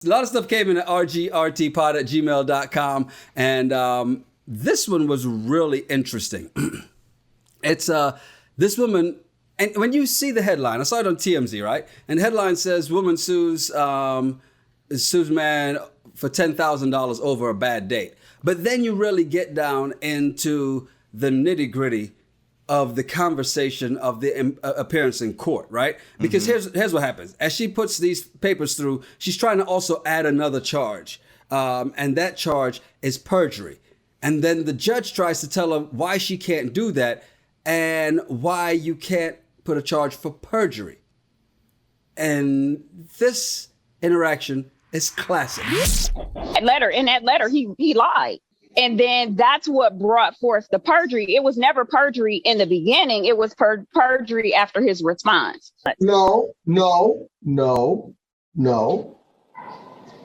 A lot of stuff came in at RGRTPod at gmail.com. And this one was really interesting. It's this woman, and when you see the headline, I saw it on TMZ, right? And the headline says, woman sues man for $10,000 over a bad date. But then you really get down into the nitty gritty of the conversation of the appearance in court, right? Because here's what happens. As she puts these papers through, she's trying to also add another charge. And that charge is perjury. And then the judge tries to tell her why she can't do that and why you can't put a charge for perjury. And this interaction is classic. In that letter, he lied. And then that's what brought forth the perjury. It was never perjury in the beginning. It was perjury after his response. No.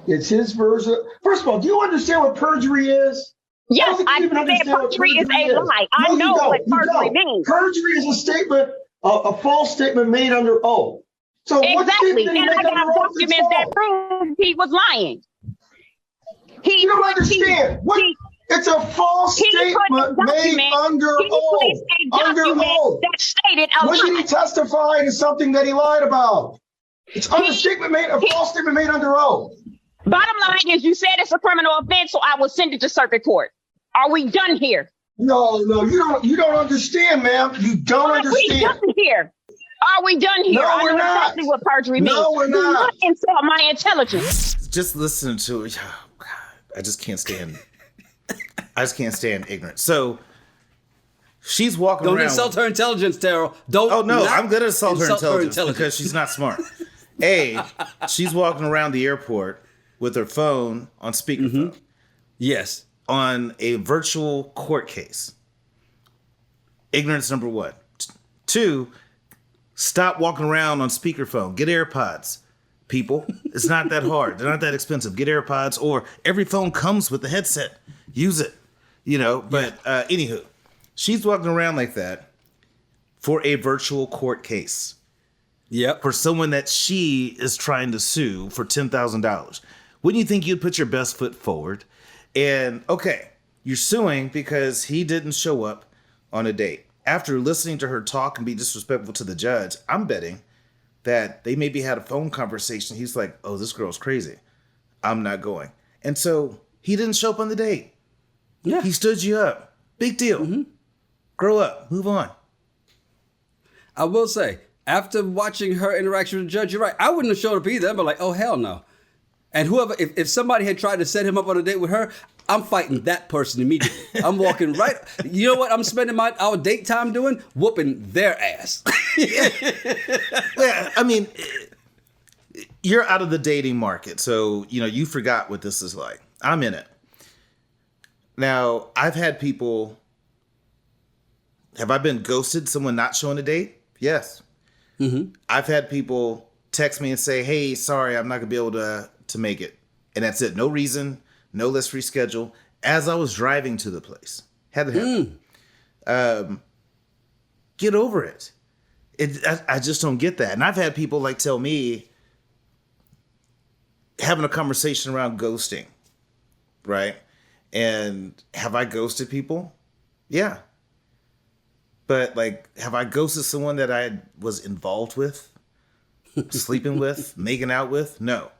It's his version. First of all, do you understand what perjury is? Yes, I understand perjury is a lie. I know what perjury means. Perjury is a statement, a false statement made under oath. So exactly. And I got documents that prove he was lying. You don't understand. It's a false statement made under oath. Under oath. That stated a When lie. did he testify to something that he lied about? It's a false statement made under oath. Bottom line is, you said it's a criminal offense, so I will send it to circuit court. Are we done here? No, you don't understand, ma'am. You don't understand. Are we done here? Are we done here? No, I we're know not. exactly what perjury means. No, we're not. Do not insult my intelligence. Just listen to it. Oh, God, I just can't stand ignorance. So she's walking around. Don't insult her intelligence, Terrell. Don't. Oh, no, I'm going to insult her intelligence intelligence because she's not smart. She's walking around the airport with her phone on speakerphone. Yes. On a virtual court case. Ignorance number one. Two, stop walking around on speakerphone. Get AirPods, people. It's not that hard. They're not that expensive. Get AirPods, or every phone comes with a headset. Use it. But anywho, she's walking around like that for a virtual court case. Yep. For someone that she is trying to sue for $10,000. Wouldn't you think you'd put your best foot forward? And okay, you're suing because he didn't show up on a date. After listening to her talk and be disrespectful to the judge, I'm betting that they maybe had a phone conversation. He's like, oh, this girl's crazy. I'm not going. And so he didn't show up on the date. Yeah. He stood you up. Big deal. Grow up. Move on. I will say, after watching her interaction with the judge, you're right. I wouldn't have showed up either. I'd be like, oh, hell no. And whoever, if somebody had tried to set him up on a date with her, I'm fighting that person immediately. I'm walking right. You know what I'm spending our date time doing? Whooping their ass. Yeah, I mean, you're out of the dating market. So, you forgot what this is like. I'm in it. Now, I've had people. Have I been ghosted? Someone not showing a date? Yes. I've had people text me and say, hey, sorry, I'm not going to be able to make it. And that's it. No reason. No, let's reschedule. As I was driving to the place. Had to happen. Get over it. I just don't get that. And I've had people tell me, having a conversation around ghosting, right? And have I ghosted people? Yeah. But have I ghosted someone that I was involved with, sleeping with, making out with? No.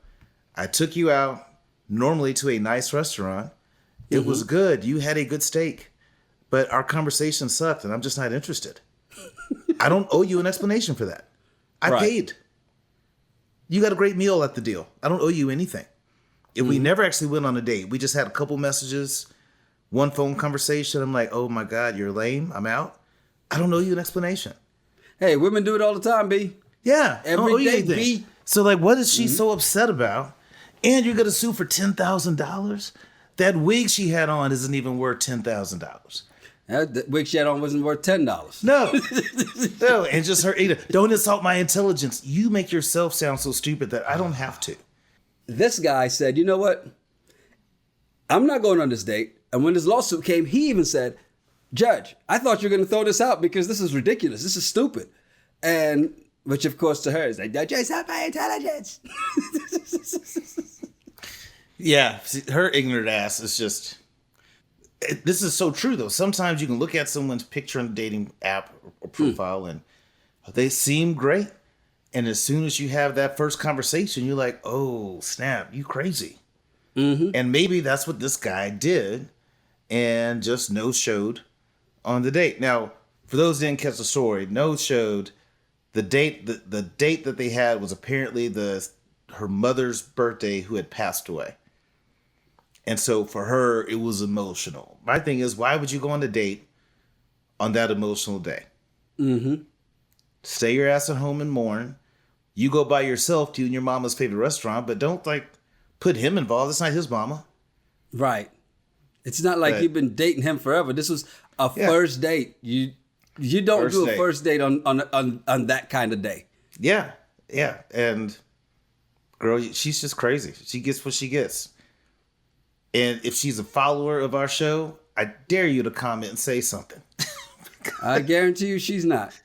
I took you out, normally to a nice restaurant. It was good. You had a good steak. But our conversation sucked, and I'm just not interested. I don't owe you an explanation for that. I paid. You got a great meal at the deal. I don't owe you anything. If we never actually went on a date, we just had a couple messages, one phone conversation. I'm like, oh my God, you're lame. I'm out. I don't owe you an explanation. Hey, women do it all the time, B. Yeah. Every day, B. So what is she so upset about? And you're going to sue for $10,000? That wig she had on isn't even worth $10,000. That wig she had on wasn't worth $10. No, and just her. Don't insult my intelligence. You make yourself sound so stupid that I don't have to. This guy said, you know what? I'm not going on this date. And when this lawsuit came, he even said, Judge, I thought you were going to throw this out because this is ridiculous. This is stupid. And which, of course, to her is like, don't you insult my intelligence. Yeah, her ignorant ass is just. This is so true, though. Sometimes you can look at someone's picture on a dating app or profile, and they seem great. And as soon as you have that first conversation, you're like, oh, snap, you crazy. Mm-hmm. And maybe that's what this guy did and just no-showed on the date. Now, for those who didn't catch the story, no-showed the date. The date that they had was apparently her mother's birthday, who had passed away. And so for her, it was emotional. My thing is, why would you go on a date on that emotional day? Mm-hmm. Stay your ass at home and mourn. You go by yourself to your mama's favorite restaurant, but don't put him involved. It's not his mama. Right. It's not like you've been dating him forever. This was a first date. You don't do a first date on that kind of day. Yeah. Yeah. And girl, she's just crazy. She gets what she gets. And if she's a follower of our show, I dare you to comment and say something. I guarantee you she's not.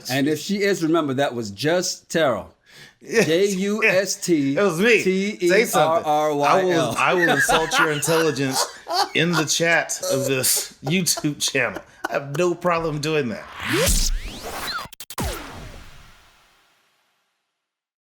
And if she is, remember, that was just Terrell. J-U-S-T. It was me. Say something. T-E-R-R-Y-L. I will insult your intelligence in the chat of this YouTube channel. I have no problem doing that.